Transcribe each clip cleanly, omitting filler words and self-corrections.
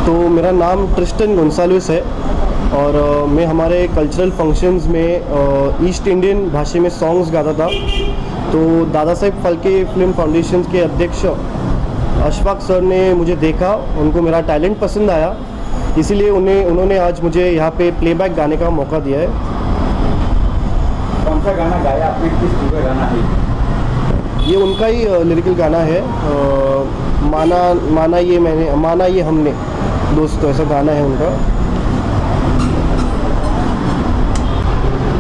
तो मेरा नाम ट्रिस्टन गोंसाल्विस है और मैं हमारे कल्चरल फंक्शंस में ईस्ट इंडियन भाषा में सॉन्ग्स गाता था। तो दादा साहेब फाल्के फिल्म फाउंडेशन के अध्यक्ष अशफाक सर ने मुझे देखा, उनको मेरा टैलेंट पसंद आया, इसीलिए उन्होंने आज मुझे यहाँ पे प्लेबैक गाने का मौका दिया है। कौन सा गाना गाया आपने, किस पूरा गाना है? ये उनका ही लिरिकल गाना है, माना ये हमने दोस्तों, ऐसा गाना है उनका।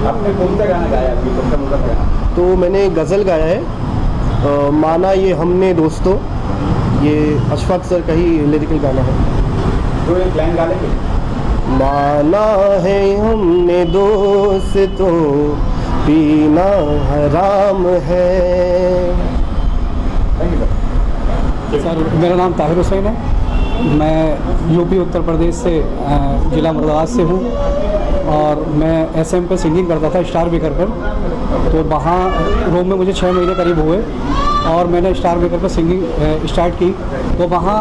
आपने कौन सा गाना गाया, कौन सा मतलब गाना? तो मैंने गज़ल गाया है, माना ये हमने दोस्तों, ये अशफाक सर का ही लिरिकल गाना है। तो एक लाइन गा लेंगे? माना है हमने दोस्तों, पीना हराम है। सर, मेरा नाम ताहिर हुसैन है। मैं यूपी उत्तर प्रदेश से ज़िला मुरादाबाद से हूँ और मैं SM पे सिंगिंग करता था स्टार मेकर पर। तो वहाँ रोम में मुझे 6 महीने करीब हुए और मैंने स्टार मेकर पर सिंगिंग स्टार्ट की। तो वहाँ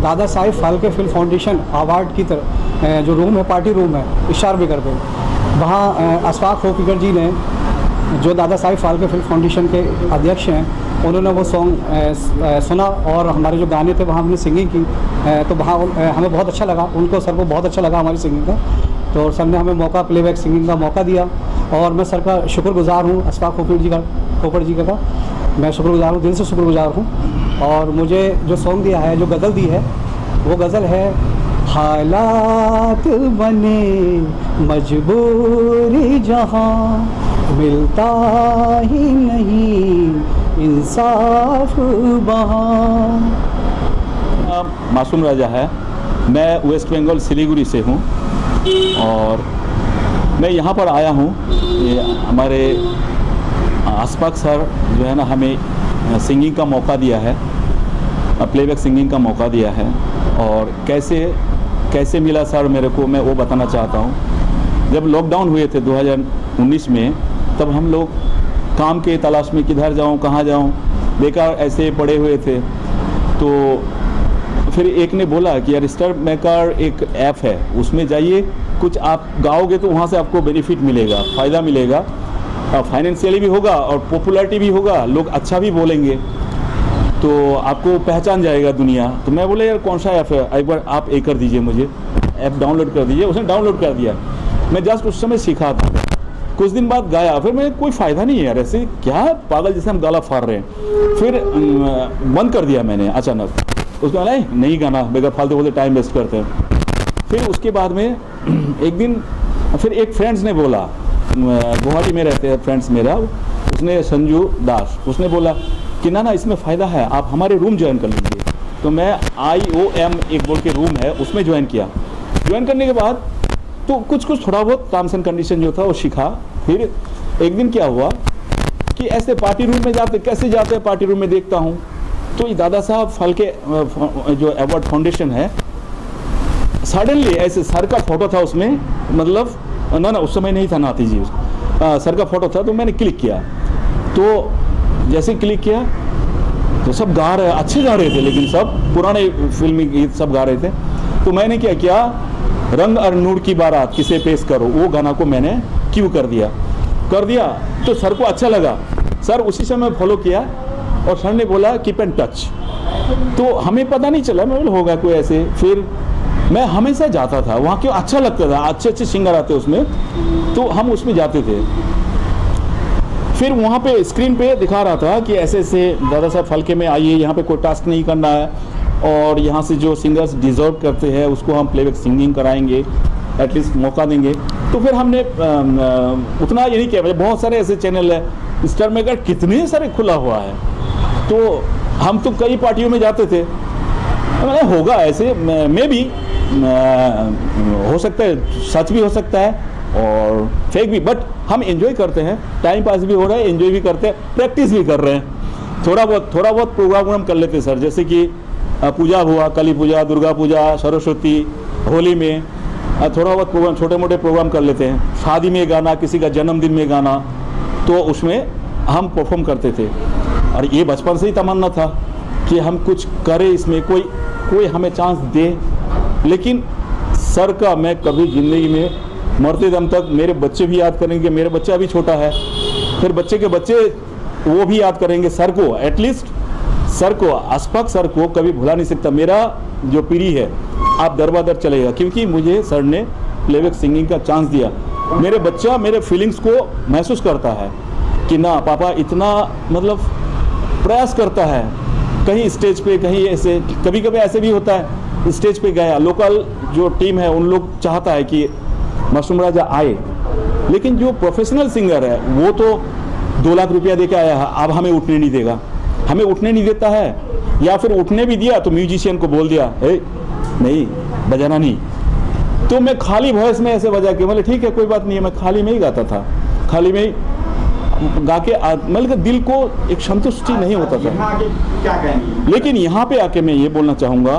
Dada Saheb Phalke film foundation award की तरह जो रूम है, पार्टी रूम है स्टार मेकर पे, वहाँ अशफाक खोपीकर जी ने, जो दादा साहेब फाल्के फिल्म फाउंडेशन के अध्यक्ष हैं, उन्होंने वो सॉन्ग सुना और हमारे जो गाने थे वहाँ हमने सिंगिंग की। तो वहाँ हमें बहुत अच्छा लगा, उनको सर को बहुत अच्छा लगा हमारी सिंगिंग का। तो सर ने हमें मौका, प्लेबैक सिंगिंग का मौका दिया और मैं सर का शुक्रगुजार हूँ, अशफाक खोपीकर जी का मैं शुक्रगुजार हूँ, दिल से शुक्रगुजार हूँ। और मुझे जो सॉन्ग दिया है, जो गज़ल दी है, वो गज़ल है, हालात बने मजबूरी जहाँ, मिलता ही नहीं इंसाफ वहाँ। मासूम राजा है। मैं वेस्ट बंगाल सिलीगुड़ी से हूँ और मैं यहाँ पर आया हूँ। ये हमारे अशफाक सर जो है ना, हमें सिंगिंग का मौका दिया है, प्लेबैक सिंगिंग का मौका दिया है। और कैसे मिला सर मेरे को, मैं वो बताना चाहता हूँ। जब लॉकडाउन हुए थे 2019 में, तब हम लोग काम के तलाश में किधर जाऊँ कहाँ जाऊँ, बेकार ऐसे पड़े हुए थे। तो फिर एक ने बोला कि यार स्टार मेकर एक ऐप है, उसमें जाइए, कुछ आप गाओगे तो वहाँ से आपको बेनिफिट मिलेगा, फ़ायदा मिलेगा, फाइनेंशियली भी होगा और पॉपुलैरिटी भी होगा, लोग अच्छा भी बोलेंगे, तो आपको पहचान जाएगा दुनिया। तो मैं बोला यार कौन सा ऐप है, एक बार आप कर दीजिए, मुझे ऐप डाउनलोड कर दीजिए। उसने डाउनलोड कर दिया। मैं जस्ट उस समय सीखा था, कुछ दिन बाद गाया, फिर मैं कोई फ़ायदा नहीं है यार, ऐसे क्या पागल जैसे हम गाला फाड़ रहे हैं। फिर बंद कर दिया मैंने अचानक। उसके बाद नहीं गाना, बेगर फालतू बोलते टाइम वेस्ट करते हैं। फिर उसके बाद में एक दिन फिर एक फ्रेंड्स ने बोला, गुवाहाटी में रहते हैं फ्रेंड्स मेरा, उसने संजू दास, उसने बोला कि ना इसमें फ़ायदा है, आप हमारे रूम ज्वाइन कर लीजिए। तो मैं IOM एक बोल के रूम है, उसमें ज्वाइन किया। ज्वाइन करने के बाद तो कुछ थोड़ा बहुत टर्म्स एंड कंडीशन जो था वो सीखा। फिर एक दिन क्या हुआ कि ऐसे पार्टी रूम में कैसे जाते हैं पार्टी रूम में, देखता हूँ तो ये दादा साहब फाल्के जो अवार्ड फाउंडेशन है, सडनली ऐसे सर का फोटो था उसमें, मतलब ना उस समय नहीं था, नाती जी सर का फोटो था। तो मैंने क्लिक किया, तो जैसे क्लिक किया तो सब गा रहे, अच्छे गा रहे थे, लेकिन सब पुराने फिल्मी गीत सब गा रहे थे। तो मैंने क्या किया, रंग और नूर की बारात किसे पेश करो, वो गाना को मैंने क्यू कर दिया। तो सर को अच्छा लगा। सर उसी समय फॉलो किया और सर ने बोला कीप एंड टच। तो हमें पता नहीं चला, मैं बोला होगा कोई ऐसे। फिर मैं हमेशा जाता था वहाँ, क्यों अच्छा लगता था, अच्छे सिंगर आते उसमें, तो हम उसमें जाते थे। फिर वहाँ पे स्क्रीन पे दिखा रहा था कि ऐसे दादा साहब फाल्के में आइए, यहाँ पे कोई टास्क नहीं करना है और यहाँ से जो सिंगर्स डिजर्व करते हैं उसको हम प्लेबैक सिंगिंग कराएंगे, एटलीस्ट मौका देंगे। तो फिर हमने उतना ये नहीं किया, बहुत सारे ऐसे चैनल है, स्टार मेकर कितने सारे खुला हुआ है, तो हम तो कई पार्टियों में जाते थे। मैंने होगा ऐसे, मैं भी हो सकता है, सच भी हो सकता है और फेक भी, बट हम एंजॉय करते हैं, टाइम पास भी हो रहा है, एंजॉय भी करते हैं, प्रैक्टिस भी कर रहे हैं। थोड़ा बहुत प्रोग्राम हम कर लेते हैं सर, जैसे कि पूजा हुआ, काली पूजा, दुर्गा पूजा, सरस्वती, होली में थोड़ा बहुत प्रोग्राम, छोटे मोटे प्रोग्राम कर लेते हैं। शादी में गाना, किसी का जन्मदिन में गाना, तो उसमें हम परफॉर्म करते थे। और ये बचपन से ही तमन्ना था कि हम कुछ करें, इसमें कोई कोई हमें चांस दे। लेकिन सर का मैं कभी ज़िंदगी में मरते दम तक, मेरे बच्चे भी याद करेंगे, मेरा बच्चा भी छोटा है, फिर बच्चे के बच्चे वो भी याद करेंगे सर को। एटलीस्ट सर को, अशफाक सर को कभी भुला नहीं सकता। मेरा जो पीढ़ी है आप दरबादर चलेगा, क्योंकि मुझे सर ने प्लेबैक सिंगिंग का चांस दिया। मेरे बच्चा मेरे फीलिंग्स को महसूस करता है कि ना पापा इतना मतलब प्रयास करता है, कहीं स्टेज पे, कहीं ऐसे, कभी कभी ऐसे भी होता है स्टेज पे गया, लोकल जो टीम है उन लोग चाहता है कि मासूम राजा आए, लेकिन जो प्रोफेशनल सिंगर है वो तो 2 लाख रुपया दे के आया है, अब हमें उठने नहीं देगा, हमें उठने नहीं देता है, या फिर उठने भी दिया तो म्यूजिशियन को बोल दिया नहीं बजाना नहीं। तो मैं खाली वॉइस में ऐसे बजा के, मतलब ठीक है कोई बात नहीं है, मैं खाली में ही गाता था, खाली में ही गा के मतलब दिल को एक संतुष्टि नहीं होता था। क्या कहेंगे? लेकिन यहाँ पे आके मैं ये बोलना चाहूँगा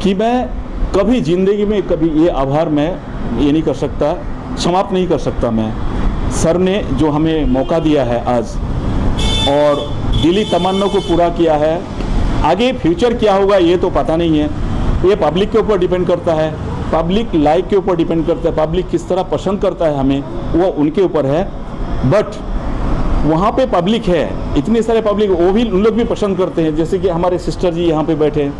कि मैं कभी ज़िंदगी में कभी ये आभार मैं ये नहीं कर सकता, समाप्त नहीं कर सकता। मैं सर ने जो हमें मौका दिया है आज और दिली तमन्ना को पूरा किया है, आगे फ्यूचर क्या होगा ये तो पता नहीं है, ये पब्लिक के ऊपर डिपेंड करता है, पब्लिक लाइक के ऊपर डिपेंड करता है, पब्लिक किस तरह पसंद करता है हमें वो उनके ऊपर है। बट वहाँ पे पब्लिक है, इतने सारे पब्लिक, वो भी उन लोग भी पसंद करते हैं। जैसे कि हमारे सिस्टर जी यहाँ पे बैठे हैं,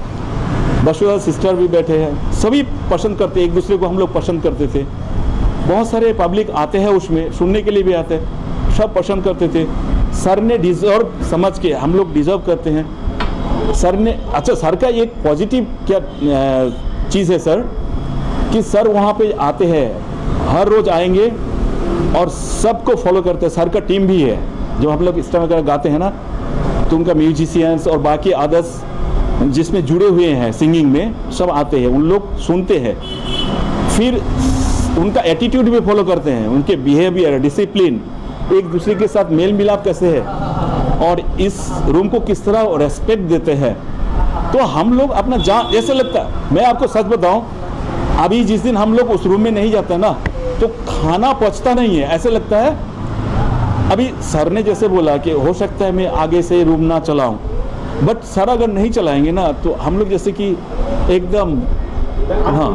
बसुदा सिस्टर भी बैठे हैं, सभी पसंद करते हैं, एक दूसरे को हम लोग पसंद करते थे। बहुत सारे पब्लिक आते हैं उसमें, सुनने के लिए भी आते हैं, सब पसंद करते थे। सर ने डिज़र्व समझ के, हम लोग डिज़र्व करते हैं सर ने। अच्छा, सर का एक पॉजिटिव क्या चीज़ है सर कि सर वहाँ पे आते हैं, हर रोज़ आएंगे और सबको फॉलो करते हैं। सर का टीम भी है, जो हम लोग इस टाइम गाते हैं ना, तो उनका म्यूजिशियंस और बाकी अदर्स जिसमें जुड़े हुए हैं सिंगिंग में, सब आते हैं, उन लोग सुनते हैं, फिर उनका एटीट्यूड भी फॉलो करते हैं, उनके बिहेवियर, डिसिप्लिन, एक दूसरे के साथ मेल मिलाप कैसे है और इस रूम को किस तरह रेस्पेक्ट देते हैं। तो हम लोग अपना जान, ऐसे लगता है, मैं आपको सच बताऊं, अभी जिस दिन हम लोग उस रूम में नहीं जाते ना तो खाना पचता नहीं है, ऐसे लगता है। अभी सर ने जैसे बोला कि हो सकता है मैं आगे से रूम ना चलाऊं, बट सर अगर नहीं चलाएंगे ना तो हम लोग जैसे कि एकदम, हाँ,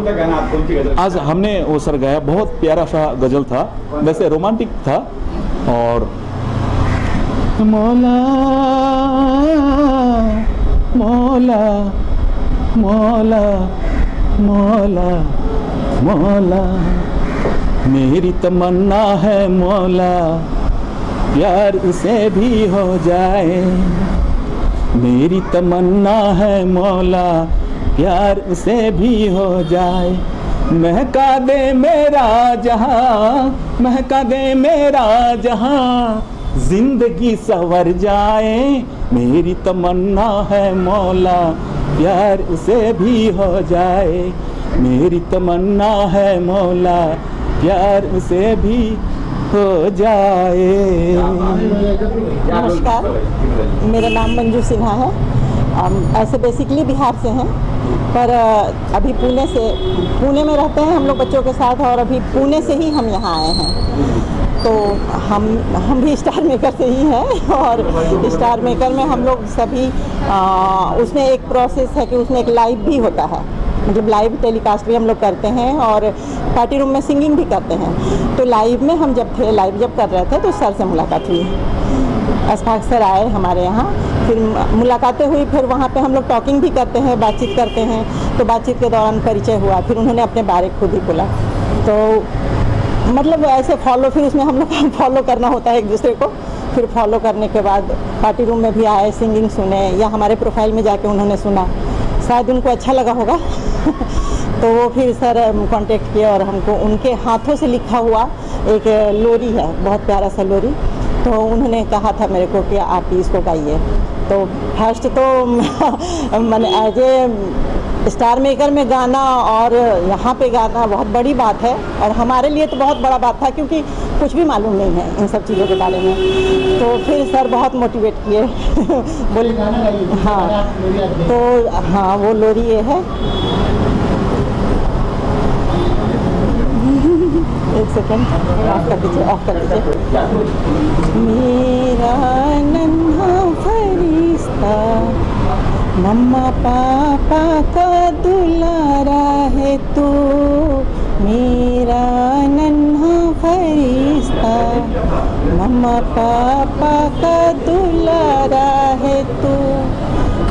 आज हमने वो सर गाया, बहुत प्यारा सा गज़ल था, वैसे रोमांटिक था। और मौला मौला मौला मौला मौला मेरी तमन्ना है मौला प्यार उसे भी हो जाए, मेरी तमन्ना है मौला प्यार उसे भी हो जाए। महका दे मेरा जहां, महका दे मेरा जहां, जिंदगी संवर जाए, मेरी तमन्ना है मौला प्यार उसे भी हो जाए, मेरी तमन्ना है मौला प्यार उसे भी हो जाए। नमस्कार, मेरा नाम मंजू सिन्हा है। ऐसे बेसिकली बिहार से हैं, पर अभी पुणे में रहते हैं हम लोग बच्चों के साथ, और अभी पुणे से ही हम यहाँ आए हैं। तो हम भी स्टार मेकर से ही हैं, और स्टार मेकर में हम लोग सभी उसमें एक प्रोसेस है कि उसमें एक लाइव भी होता है, मतलब लाइव टेलीकास्ट भी हम लोग करते हैं और पार्टी रूम में सिंगिंग भी करते हैं। तो लाइव में हम जब थे, लाइव जब कर रहे थे तो सर से मुलाकात हुई, अशफाक सर आए हमारे यहाँ, फिर मुलाकातें हुई, फिर वहाँ पे हम लोग टॉकिंग भी करते हैं, बातचीत करते हैं। तो बातचीत के दौरान परिचय हुआ, फिर उन्होंने अपने बारे खुद ही बोला, तो मतलब ऐसे फॉलो, फिर उसमें हम लोग फॉलो करना होता है एक दूसरे को। फिर फॉलो करने के बाद पार्टी रूम में भी आए, सिंगिंग सुने, या हमारे प्रोफाइल में जाके उन्होंने सुना, शायद उनको अच्छा लगा होगा तो वो फिर सर कांटेक्ट किए और हमको उनके हाथों से लिखा हुआ एक लोरी है, बहुत प्यारा सा लोरी, तो उन्होंने कहा था मेरे को कि आप इसको गाइए। तो फर्स्ट तो मैंने एज ए स्टार मेकर में गाना और यहाँ पे गाना बहुत बड़ी बात है, और हमारे लिए तो बहुत बड़ा बात था क्योंकि कुछ भी मालूम नहीं है इन सब चीज़ों के बारे में। तो फिर सर बहुत मोटिवेट किए बोले हाँ, तो हाँ वो लोरी ये है, एक सेकेंड ऑफ कर दीजिए, ऑफ कर दीजिए। मेरा नन्हा फरिश्ता मम्मा पापा का दुलारा है तू, मेरा नन्हा फरिश्ता। मम्मा पापा का दुलारा है तू,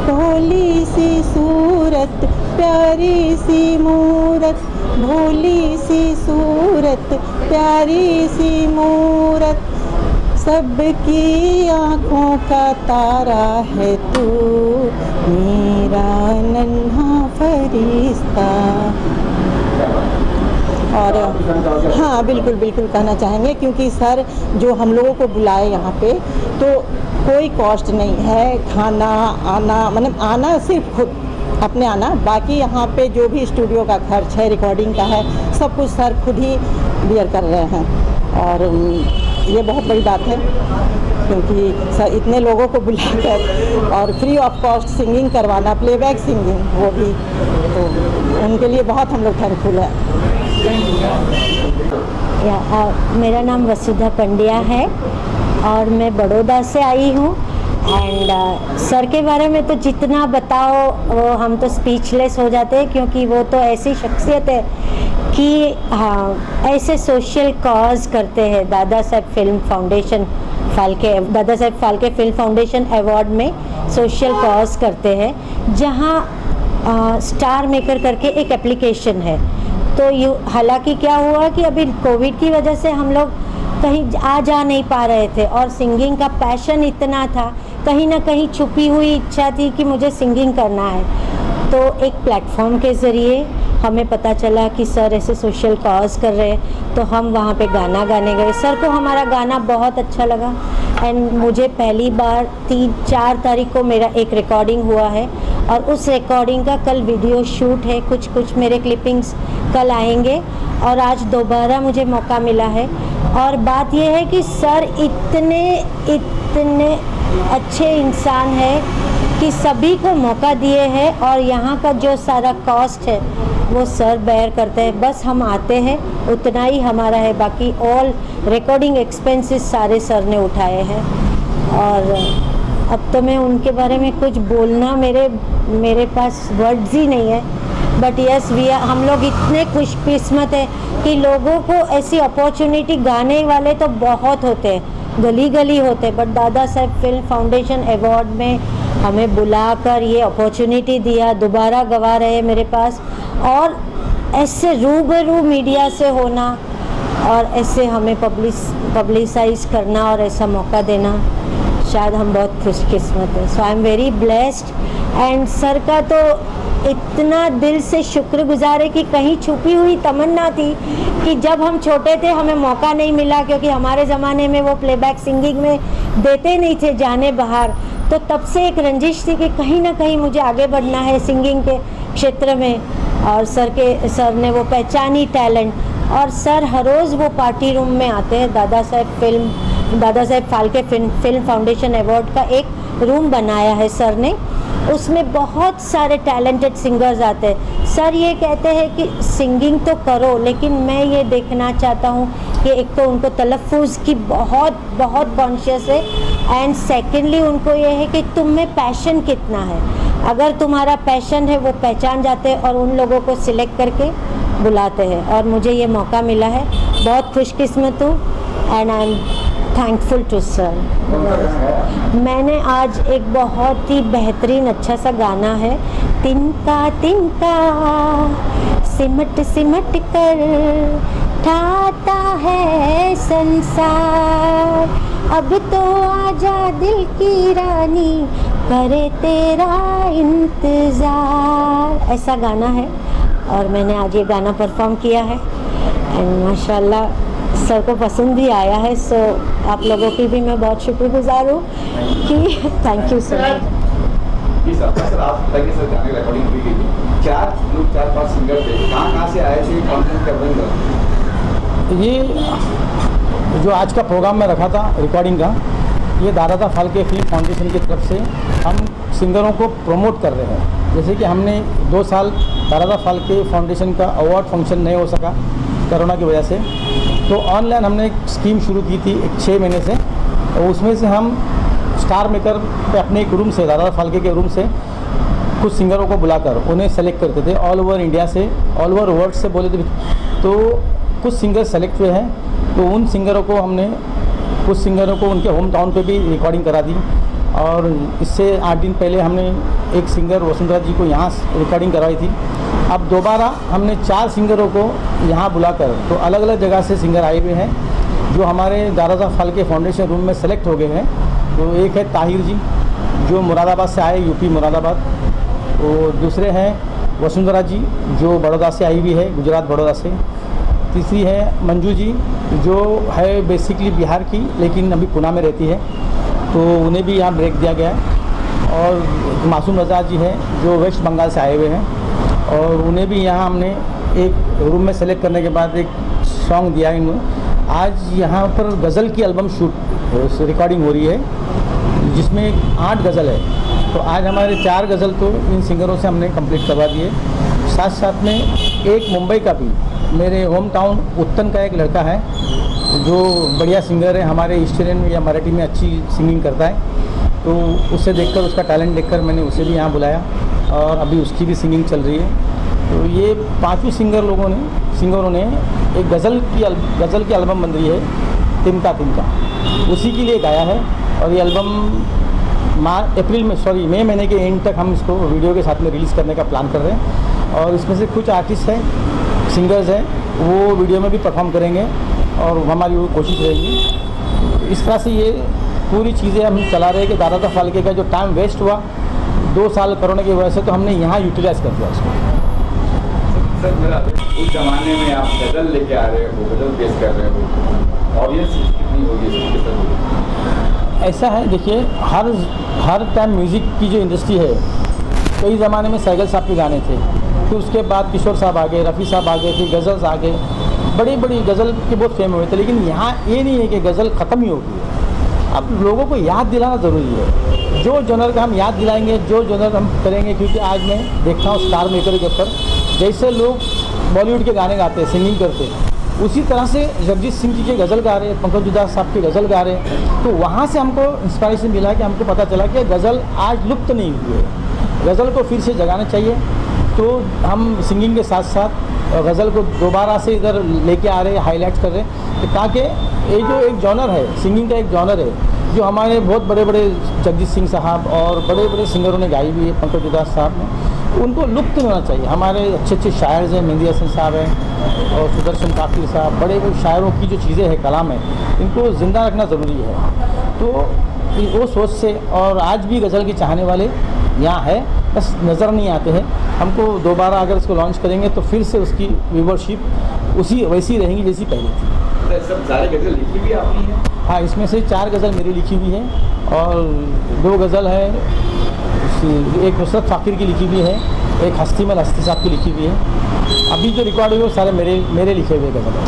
भोली सी सूरत प्यारी सी मूरत, भोली सी सूरत प्यारी सी मूरत, सबकी आँखों का तारा है तू, मेरा नन्हा फरिश्ता। और हाँ बिल्कुल बिल्कुल कहना चाहेंगे, क्योंकि सर जो हम लोगों को बुलाए यहाँ पे तो कोई कॉस्ट नहीं है, खाना आना मतलब आना सिर्फ खुद अपने आना, बाकी यहाँ पे जो भी स्टूडियो का खर्च है, रिकॉर्डिंग का है, सब कुछ सर खुद ही बियर कर रहे हैं। और ये बहुत बड़ी बात है, क्योंकि सर इतने लोगों को बुलाकर और फ्री ऑफ कॉस्ट सिंगिंग करवाना, प्लेबैक सिंगिंग वो भी, तो उनके लिए बहुत हम लोग थैंकफुल है। मेरा नाम वसुधा पंड्या है और मैं बड़ौदा से आई हूँ। एंड सर के बारे में तो जितना बताओ वो हम तो स्पीचलेस हो जाते हैं, क्योंकि वो तो ऐसी शख्सियत है कि हाँ ऐसे सोशल कॉज करते हैं। Dada Saheb film foundation Dada Saheb Phalke film foundation award में सोशल कॉज करते हैं, जहाँ स्टार मेकर करके एक एप्लीकेशन है। तो हालांकि क्या हुआ कि अभी कोविड की वजह से हम लोग कहीं आ जा नहीं पा रहे थे, और सिंगिंग का पैशन इतना था, कहीं ना कहीं छुपी हुई इच्छा थी कि मुझे सिंगिंग करना है। तो एक प्लेटफॉर्म के ज़रिए हमें पता चला कि सर ऐसे सोशल कॉज कर रहे हैं, तो हम वहाँ पे गाना गाने गए। सर को हमारा गाना बहुत अच्छा लगा एंड मुझे पहली बार 3-4 तारीख को मेरा एक रिकॉर्डिंग हुआ है, और उस रिकॉर्डिंग का कल वीडियो शूट है, कुछ मेरे क्लिपिंग्स कल आएंगे, और आज दोबारा मुझे मौका मिला है। और बात यह है कि सर इतने अच्छे इंसान है कि सभी को मौका दिए हैं, और यहाँ का जो सारा कॉस्ट है वो सर बेयर करते हैं। बस हम आते हैं, उतना ही हमारा है, बाकी ऑल रिकॉर्डिंग एक्सपेंसेस सारे सर ने उठाए हैं। और अब तो मैं उनके बारे में कुछ बोलना मेरे पास वर्ड्स ही नहीं है। बट यस हम लोग इतने खुशकिस्मत हैं कि लोगों को ऐसी अपॉर्चुनिटी, गाने वाले तो बहुत होते हैं, गली गली होते हैं, but Dada Saheb film foundation award में हमें बुलाकर ये अपॉर्चुनिटी दिया, दोबारा गवा रहे मेरे पास, और ऐसे रूबरू मीडिया से होना और ऐसे हमें पब्लिसाइज करना और ऐसा मौका देना, शायद हम बहुत खुशकिस्मत हैं। So I am very blessed. And sir का तो इतना दिल से शुक्रगुजार है कि कहीं छुपी हुई तमन्ना थी कि जब हम छोटे थे हमें मौका नहीं मिला, क्योंकि हमारे ज़माने में वो प्लेबैक सिंगिंग में देते नहीं थे जाने बाहर, तो तब से एक रंजिश थी कि कहीं ना कहीं मुझे आगे बढ़ना है सिंगिंग के क्षेत्र में। और सर ने वो पहचानी टैलेंट, और सर हर रोज़ वो पार्टी रूम में आते हैं। Dada Saheb Phalke film foundation award का एक रूम बनाया है सर ने, उसमें बहुत सारे टैलेंटेड सिंगर्स आते हैं। सर ये कहते हैं कि सिंगिंग तो करो, लेकिन मैं ये देखना चाहता हूँ कि एक तो उनको तलफ़ुज़ की बहुत कॉन्शियस है, एंड सेकेंडली उनको ये है कि तुम में पैशन कितना है। अगर तुम्हारा पैशन है वो पहचान जाते हैं और उन लोगों को सिलेक्ट करके बुलाते हैं, और मुझे ये मौका मिला है, बहुत खुशकिस्मत हूँ and I am thankful to sir. मैंने आज एक बहुत ही बेहतरीन अच्छा सा गाना है, तिनका तिनका सिमट सिमट कर ठाता है संसार, अब तो आजा दिल की रानी करे तेरा इंतज़ार, ऐसा गाना है। और मैंने आज ये गाना परफॉर्म किया है एंड माशाल्लाह सर को पसंद भी आया है। सो आप लोगों की भी मैं बहुत शुक्रगुजार हूँ कि थैंक यू सर। सर आप बताइए, सर गाने रिकॉर्डिंग हुई गई, 4-5 सिंगर थे, कहाँ से आए थे, कौन कौन क्या? ये जो आज का प्रोग्राम में रखा था रिकॉर्डिंग का, ये दादा साहेब फाल्के फिल्म फाउंडेशन की तरफ से हम सिंगरों को प्रमोट कर रहे हैं। जैसे कि हमने 2 साल दादा साहेब फाल्के फाउंडेशन का अवार्ड फंक्शन नहीं हो सका कोरोना की वजह से, तो ऑनलाइन हमने एक स्कीम शुरू की थी 6 महीने से, और उसमें से हम स्टार मेकर पे अपने एक रूम से, दादा साहेब फाल्के के रूम से कुछ सिंगरों को बुलाकर उन्हें सेलेक्ट करते थे, ऑल ओवर इंडिया से, ऑल ओवर वर्ल्ड से बोले थे। तो कुछ सिंगर सेलेक्ट हुए हैं, तो उन सिंगरों को हमने कुछ सिंगरों को उनके होम टाउन पे भी रिकॉर्डिंग करा दी। और इससे 8 दिन पहले हमने एक सिंगर वसुंधरा जी को यहाँ रिकॉर्डिंग करवाई थी। अब दोबारा हमने 4 सिंगरों को यहाँ बुलाकर, तो अलग अलग जगह से सिंगर आए हुए हैं जो हमारे दादा साहब फाल्के फाउंडेशन रूम में सेलेक्ट हो गए हैं। तो एक है ताहिर जी जो मुरादाबाद से आए, यूपी मुरादाबाद। तो दूसरे हैं वसुंधरा जी जो बड़ौदा से आई हुई है, गुजरात बड़ौदा से। तीसरी है मंजू जी जो है बेसिकली बिहार की लेकिन अभी पुणे में रहती है, तो उन्हें भी यहाँ ब्रेक दिया गया है। और मासूम रजा जी हैं जो वेस्ट बंगाल से आए हुए हैं, और उन्हें भी यहाँ हमने एक रूम में सेलेक्ट करने के बाद एक सॉन्ग दिया है इन्होंने। आज यहाँ पर गज़ल की एल्बम शूट रिकॉर्डिंग हो रही है जिसमें 8 गज़ल है। तो आज हमारे 4 गज़ल तो इन सिंगरों से हमने कंप्लीट करवा दिए। साथ साथ में एक मुंबई का भी, मेरे होम टाउन उत्तन का एक लड़का है जो बढ़िया सिंगर है, हमारे ईस्टर्न में या मराठी में अच्छी सिंगिंग करता है। तो उसे देखकर, उसका टैलेंट देखकर मैंने उसे भी यहाँ बुलाया और अभी उसकी भी सिंगिंग चल रही है। तो ये 5 सिंगरों ने एक गज़ल की एल्बम बन रही है, तिनका तिनका, उसी के लिए गाया है। और ये एल्बम मई महीने के एंड तक हम इसको वीडियो के साथ में रिलीज़ करने का प्लान कर रहे हैं। और इसमें से कुछ आर्टिस्ट हैं, सिंगर्स हैं, वो वीडियो में भी परफॉर्म करेंगे और हमारी वो कोशिश रहेगी। इस तरह से ये पूरी चीज़ें हम चला रहे हैं कि दादा साहब फाल्के का जो टाइम वेस्ट हुआ 2 साल कोरोना की वजह से, तो हमने यहाँ यूटिलाइज़ कर दिया उसको। सर मेरा उस ज़माने में आप गज़ल लेके आ रहे हो, गज़ल पेश कर रहे हो, ऑडियंस कितनी होगी इसके साथ? ऐसा है, देखिए हर टाइम म्यूज़िक की जो इंडस्ट्री है, कई ज़माने में सैगल साहब के गाने थे, फिर उसके बाद किशोर साहब आ गए, रफ़ी साहब आ गए, फिर गज़ल्स आ गए, बड़ी बड़ी गज़ल के बहुत फेम हुए थे। लेकिन यहाँ ये नहीं है कि गज़ल ख़त्म ही होगी। अब लोगों को याद दिलाना ज़रूरी है, जो जनर का हम याद दिलाएंगे, जो जनर हम करेंगे। क्योंकि आज मैं देखता हूँ स्टार मेकर के ऊपर जैसे लोग बॉलीवुड के गाने गाते हैं, सिंगिंग करते हैं, उसी तरह से जगजीत सिंह जी के गज़ल गा रहे हैं, पंकज उधास साहब के गज़ल गा रहे हैं। तो वहाँ से हमको इंस्पायरेशन मिला कि हमको पता चला कि गज़ल आज लुप्त नहीं हुई है, गज़ल को फिर से जगाना चाहिए। तो हम सिंगिंग के साथ साथ गज़ल को दोबारा से इधर लेके आ रहे हैं, हाईलाइट कर रहे हैं, ताकि ये जो एक जॉनर है, सिंगिंग का एक जॉनर है, जो हमारे बहुत बड़े बड़े जगजीत सिंह साहब और बड़े बड़े सिंगरों ने गाई हुई है, पंकज उधास साहब ने, उनको लुप्त नहीं होना चाहिए। हमारे अच्छे अच्छे शायर हैं, मेहंदी हसन साहब हैं और सुदर्शन काफिर साहब, बड़े बड़े शायरों की जो चीज़ें हैं, कलाम है, इनको ज़िंदा रखना ज़रूरी है। तो वो सोच से, और आज भी गज़ल के चाहने वाले यहाँ है, बस नज़र नहीं आते हैं। हमको दोबारा अगर इसको लॉन्च करेंगे तो फिर से उसकी व्यूवरशिप वैसी रहेंगी जैसी पहले थी। सब सारे गज़ल लिखी भी आपने हैं? हाँ, इसमें से 4 गज़ल मेरी लिखी हुई है और 2 गज़ल है, एक नुसरत फ़ाकिर की लिखी हुई है, एक हस्तीमल हस्ती साहब की लिखी हुई है। अभी जो रिकॉर्ड हुए वो सारे मेरे लिखे हुए गज़ल हैं।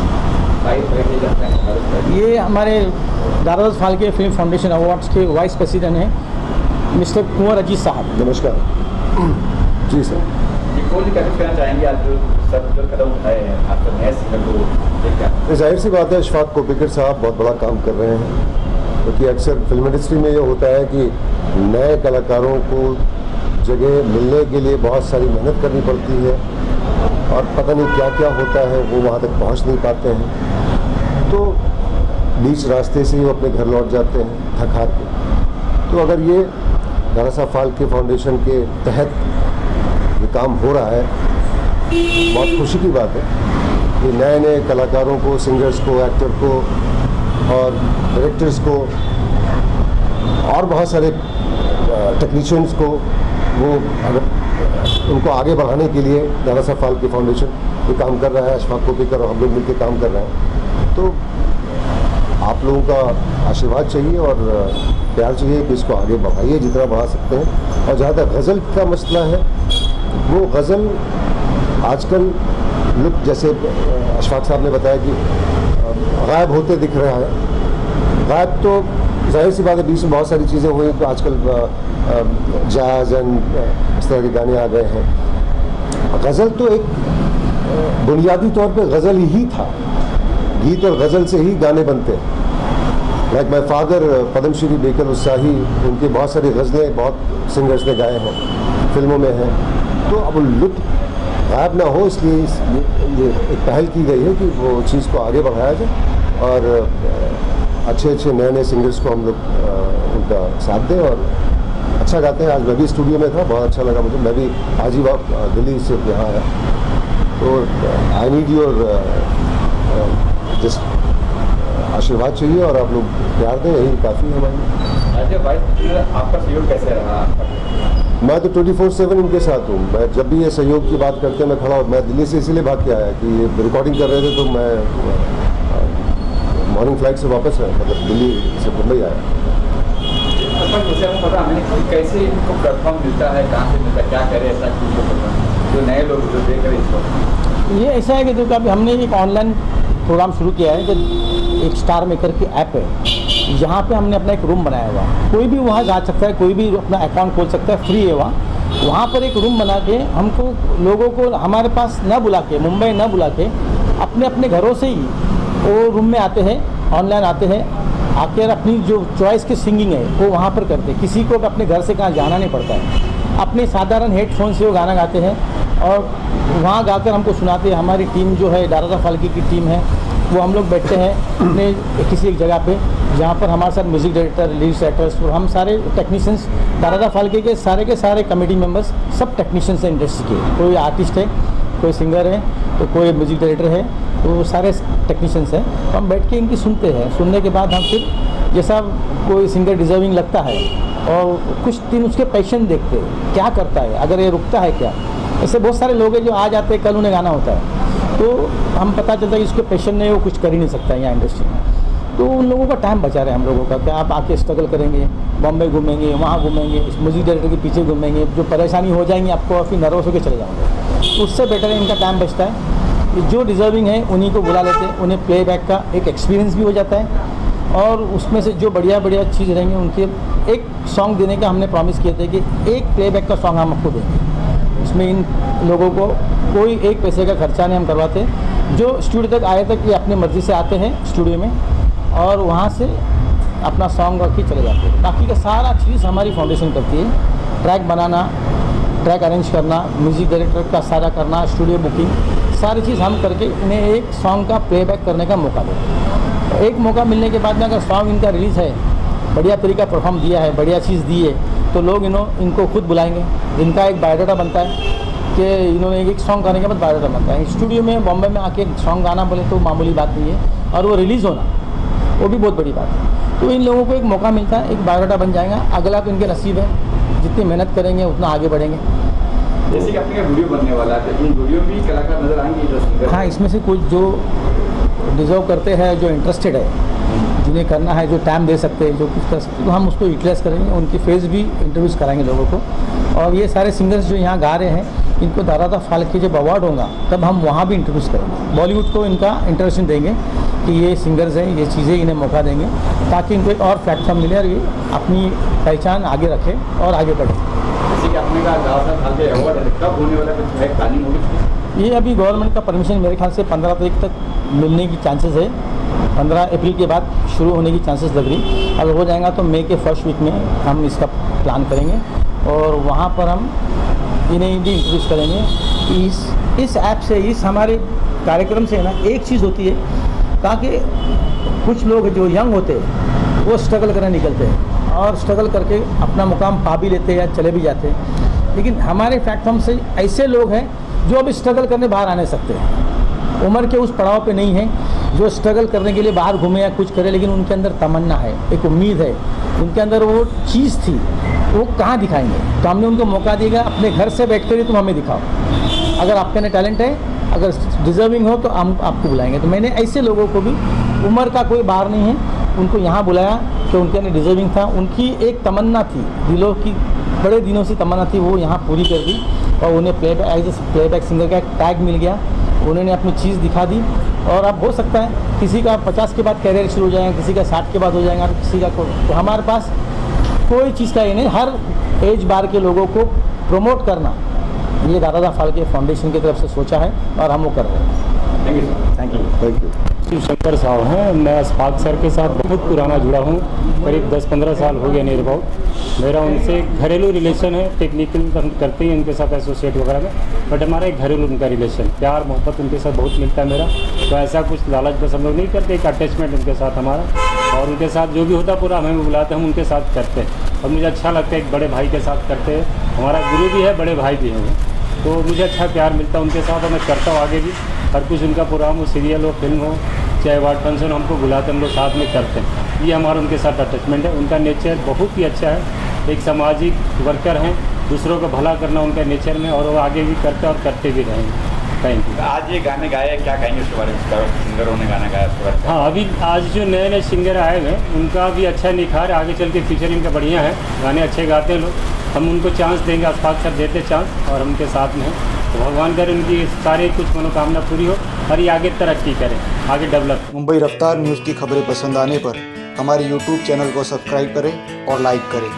ये हमारे Dada Saheb Phalke film foundation awards के वाइस प्रेसिडेंट हैं मिस्टर कुंवर अजीत साहब। नमस्कार जी सर। कौन सी कोशिश करना चाहेंगे आज जो सब जो कदम उठाए हैं आपका नए सिंगर को देखकर? जाहिर सी बात है, अशफाक कोपिकर साहब बहुत बड़ा काम कर रहे हैं, क्योंकि अक्सर फिल्म इंडस्ट्री में ये होता है कि नए कलाकारों को जगह मिलने के लिए बहुत सारी मेहनत करनी पड़ती है और पता नहीं क्या क्या होता है, वो वहाँ तक पहुँच नहीं पाते हैं, तो बीच रास्ते से ही वो अपने घर लौट जाते हैं थक हार के। तो अगर ये दादा साहब फाल्के फाउंडेशन के तहत ये काम हो रहा है, बहुत खुशी की बात है कि नए नए कलाकारों को, सिंगर्स को, एक्टर को और डायरेक्टर्स को और बहुत सारे टेक्नीशियंस को, वो अगर उनको आगे बढ़ाने के लिए दादा साहब फाल्के फाउंडेशन ये काम कर रहा है, अशफाक कोपिकर और हम लोग मिलकर काम कर रहे हैं। तो आप लोगों का आशीर्वाद चाहिए और प्यार चाहिए कि इसको आगे बढ़ाइए जितना बढ़ा सकते हैं। और जहाँ तक गज़ल का मसला है, वो गज़ल आजकल लुक, जैसे अशफाक साहब ने बताया कि गायब होते दिख रहा है। गायब तो जाहिर सी बात है, बीच में बहुत सारी चीज़ें हुई, तो आजकल जाज़ एंड इस तरह के गाने आ गए हैं। गज़ल तो एक बुनियादी तौर पे गज़ल ही था, गीत और गज़ल से ही गाने बनते हैं। लाइक माई फादर, पद्मश्री बेकल उत्साही, उनके बहुत सारी गज़लें बहुत सिंगर्स ने गाए हैं। फिल्मों में हैं, तो अब लुत्फ गायब ना हो, इसलिए ये एक पहल की गई है कि वो चीज़ को आगे बढ़ाया जाए और अच्छे अच्छे नए नए सिंगर्स को हम लोग उनका साथ दें और अच्छा गाते हैं। आज मैं भी स्टूडियो में था, बहुत अच्छा लगा मुझे। मैं भी आज ही दिल्ली से यहाँ आया, तो आई नीड योर जस्ट आशीर्वाद चाहिए और आप लोग प्यार दें, यही काफ़ी है हमारे। एज ए वाइस आपका सहयोग कैसे रहा? मैं तो 24/7 उनके साथ हूँ। मैं जब भी ये सहयोग की बात करते हैं मैं खड़ा हूँ। मैं दिल्ली से इसीलिए भाग के आया कि ये रिकॉर्डिंग कर रहे थे, तो मैं मॉर्निंग फ्लाइट से वापस है, मतलब दिल्ली से मुंबई आया। मुझे पता हमें कैसे इनको प्लेटफॉर्म मिलता है, कहाँ से मिलता है, क्या करे ऐसा कुछ जो नए लोग जो देख रहे हैं इसको? ये ऐसा है कि देखो अभी हमने एक ऑनलाइन प्रोग्राम शुरू किया है, जो एक स्टार मेकर की ऐप है, यहाँ पे हमने अपना एक रूम बनाया हुआ। कोई भी वहाँ जा सकता है, कोई भी अपना अकाउंट खोल सकता है, फ्री है वहाँ पर एक रूम बना के हमको लोगों को हमारे पास न बुला के, मुंबई न बुला के, अपने अपने घरों से ही वो रूम में आते हैं, ऑनलाइन आते हैं, आकर अपनी जो चॉइस की सिंगिंग है वो वहाँ पर करते हैं। किसी को अपने घर से कहाँ जाना नहीं पड़ता है, अपने साधारण हेडफोन से वो गाना गाते हैं और वहाँ गाकर हमको सुनाते हैं। हमारी टीम जो है दादा फाल्के की टीम है, वो हम लोग बैठते हैं अपने किसी एक जगह पे, जहाँ पर हमारे साथ म्यूज़िक डायरेक्टर, लिरिक्स राइटर्स और हम सारे टेक्नीशियंस, दादा फाल्के के सारे कमेटी मेंबर्स सब टेक्नीशियंस हैं इंडस्ट्री के। कोई आर्टिस्ट है, कोई सिंगर है, तो कोई म्यूज़िक डायरेक्टर है, तो वो सारे टेक्नीशियंस हैं। तो हम बैठ के इनकी सुनते हैं। सुनने के बाद हम फिर जैसा कोई सिंगर डिजर्विंग लगता है और कुछ दिन उसके पैशन देखते हैं, क्या करता है, अगर ये रुकता है क्या। ऐसे बहुत सारे लोग हैं जो आ जाते हैं, कल उन्हें गाना होता है, तो हम पता चलता है कि उसके पैशन नहीं, वो कुछ कर ही नहीं सकता है यहाँ इंडस्ट्री में। तो उन लोगों का टाइम बचा रहे हम लोगों का, कि आप आके स्ट्रगल करेंगे, बॉम्बे घूमेंगे, वहाँ घूमेंगे, इस म्यूज़िक डायरेक्टर के पीछे घूमेंगे, जो परेशानी हो जाएंगी आपको और फिर नर्वस होकर चले जाएंगे। उससे बेटर है इनका टाइम बचता है कि जो डिजर्विंग है उन्हीं को बुला लेते हैं, उन्हें प्लेबैक का एक एक्सपीरियंस भी हो जाता है और उसमें से जो बढ़िया चीज़ रहेंगे उनके एक सॉन्ग देने का हमने प्रॉमिस किए थे कि एक प्लेबैक का सॉन्ग हम आपको देंगे। उसमें इन लोगों को कोई एक पैसे का खर्चा नहीं हम करवाते। जो स्टूडियो तक आए तक ये अपनी मर्ज़ी से आते हैं स्टूडियो में और वहाँ से अपना सॉन्ग रख के चले जाते हैं। बाकी का सारा चीज़ हमारी फाउंडेशन करती है, ट्रैक बनाना, ट्रैक अरेंज करना, म्यूज़िक डायरेक्टर का सारा करना, स्टूडियो बुकिंग, सारी चीज़ हम करके इन्हें एक सॉन्ग का प्लेबैक करने का मौका देते हैं। एक मौका मिलने के बाद में अगर सॉन्ग इनका रिलीज़ है, बढ़िया तरीका परफॉर्म दिया है, बढ़िया चीज़ दी है, तो लोग इनको खुद बुलाएंगे। इनका एक बायोडाटा बनता है कि इन्होंने एक सॉन्ग गाने के बाद बायोडाटा बनता है। स्टूडियो में बॉम्बे में आके एक सॉन्ग गाना बोले तो मामूली बात नहीं है, और वो रिलीज़ होना वो भी बहुत बड़ी बात है। तो इन लोगों को एक मौका मिलता है, एक बायोडाटा बन जाएगा। अगला तो इनके नसीब है, जितनी मेहनत करेंगे उतना आगे बढ़ेंगे। जैसे कि अपने वीडियो बनने वाला है, इन वीडियो में भी कलाकार नजर आएंगे जो सिंगर? हाँ, इसमें से कुछ जो डिज़र्व करते हैं, जो इंटरेस्टेड है, जिन्हें करना है, जो टाइम दे सकते हैं, जो कुछ कर सकते हैं, तो हम उसको यूटिलाइज़ करेंगे। उनकी फेस भी इंट्रोड्यूस कराएंगे लोगों को। और ये सारे सिंगर्स जो यहाँ गा रहे हैं, इनको दादा फाल्के जब अवार्ड होगा तब हम वहाँ भी इंट्रोड्यूस करेंगे। बॉलीवुड को इनका इंट्रोडक्शन देंगे कि ये सिंगर्स हैं, ये चीज़ें इन्हें मौका देंगे ताकि इनको एक और प्लेटफॉर्म मिले और ये अपनी पहचान आगे रखें और आगे बढ़ें। जैसे कि आपने कहा दादा फाल्के अवार्ड है, कब होने वाला कुछ है प्लानिंग होगी? ये अभी गवर्नमेंट का परमिशन मेरे ख्याल से 15 तारीख तक मिलने की चांसेस है। 15 अप्रैल के बाद शुरू होने की चांसेस लग रही। अगर हो जाएगा तो मई के फर्स्ट वीक में हम इसका प्लान करेंगे और वहाँ पर हम इन्हें भी इंट्रोड्यूस करेंगे। इस ऐप से, इस हमारे कार्यक्रम से ना एक चीज़ होती है, ताकि कुछ लोग जो यंग होते हैं वो स्ट्रगल करने निकलते हैं और स्ट्रगल करके अपना मुकाम पा भी लेते हैं या चले भी जाते हैं। लेकिन हमारे प्लेटफॉर्म से ऐसे लोग हैं जो अब स्ट्रगल करने बाहर आने सकते हैं, उम्र के उस पड़ाव पे नहीं है, जो स्ट्रगल करने के लिए बाहर घूमे या कुछ करे, लेकिन उनके अंदर तमन्ना है, एक उम्मीद है, उनके अंदर वो चीज़ थी, वो कहाँ दिखाएंगे। तो हमने उनको मौका दिया, अपने घर से बैठ कर ही तुम हमें दिखाओ, अगर आपके अंदर टैलेंट है, अगर डिजर्विंग हो तो हम आपको बुलाएंगे। तो मैंने ऐसे लोगों को भी, उम्र का कोई बार नहीं है, उनको यहाँ बुलाया कि उनके अंदर डिजर्विंग था, उनकी एक तमन्ना थी, दिलों की बड़े दिनों से तमन्ना थी, वो यहाँ पूरी कर दी और उन्हें प्लेबैक सिंगर का एक टैग मिल गया, उन्होंने अपनी चीज़ दिखा दी। और अब हो सकता है किसी का 50 के बाद कैरियर शुरू हो जाएगा, किसी का 60 के बाद हो जाएगा, किसी का तो हमारे पास कोई चीज़ का ये नहीं, हर एज बार के लोगों को प्रमोट करना ये दादा फाल्के फाउंडेशन की तरफ से सोचा है और हम वो कर रहे हैं। Thank you sir. Thank you. Thank you. Shivshankar Sahu हैं। मैं अस्फाक सर के साथ बहुत पुराना जुड़ा हूँ, करीब 10-15 साल हो गया नियर अबाउट। मेरा उनसे घरेलू रिलेशन है, टेक्निकल हम करते हैं उनके साथ एसोसिएट वगैरह में, बट हमारा एक घरेलू उनका रिलेशन, प्यार मोहब्बत उनके साथ बहुत मिलता है मेरा। तो ऐसा कुछ लालच बस हम लोग नहीं करते, एक अटैचमेंट उनके साथ हमारा, और उनके साथ जो भी होता पूरा हमें बुलाते हैं, हम उनके साथ करते हैं और मुझे अच्छा लगता है। एक बड़े भाई के साथ करते हैं, हमारा गुरु भी है, बड़े भाई भी हैं वो, तो मुझे अच्छा प्यार मिलता है उनके साथ और मैं करता हूँ आगे भी। हर कुछ उनका प्रोग्राम हो, सीरियल हो, फिल्म हो, चाहे अवार्ड फंक्शन, हमको बुलाते हम लोग साथ में करते हैं। ये हमारा उनके साथ अटैचमेंट है। उनका नेचर बहुत ही अच्छा है, एक सामाजिक वर्कर हैं, दूसरों का भला करना उनका नेचर में, और वो आगे भी करते और करते भी रहेंगे। Thank you. आज ये गाने गाए, क्या कहेंगे उसके बारे में? सिंगरों ने गाना गाया उसके बारे में? हाँ, अभी आज जो नए नए सिंगर आए हुए हैं उनका भी अच्छा निखार, आगे चल के फ्यूचर इनका बढ़िया है, गाने अच्छे गाते हैं लोग। हम उनको चांस देंगे, अस्फाक सर देते चांस और हम उनके साथ में हैं। तो भगवान करे उनकी सारे कुछ मनोकामना पूरी हो और ये आगे तरक्की करें, आगे डेवलप। मुंबई रफ्तार न्यूज़ की खबरें पसंद आने पर हमारे YouTube चैनल को सब्सक्राइब करें और लाइक करें।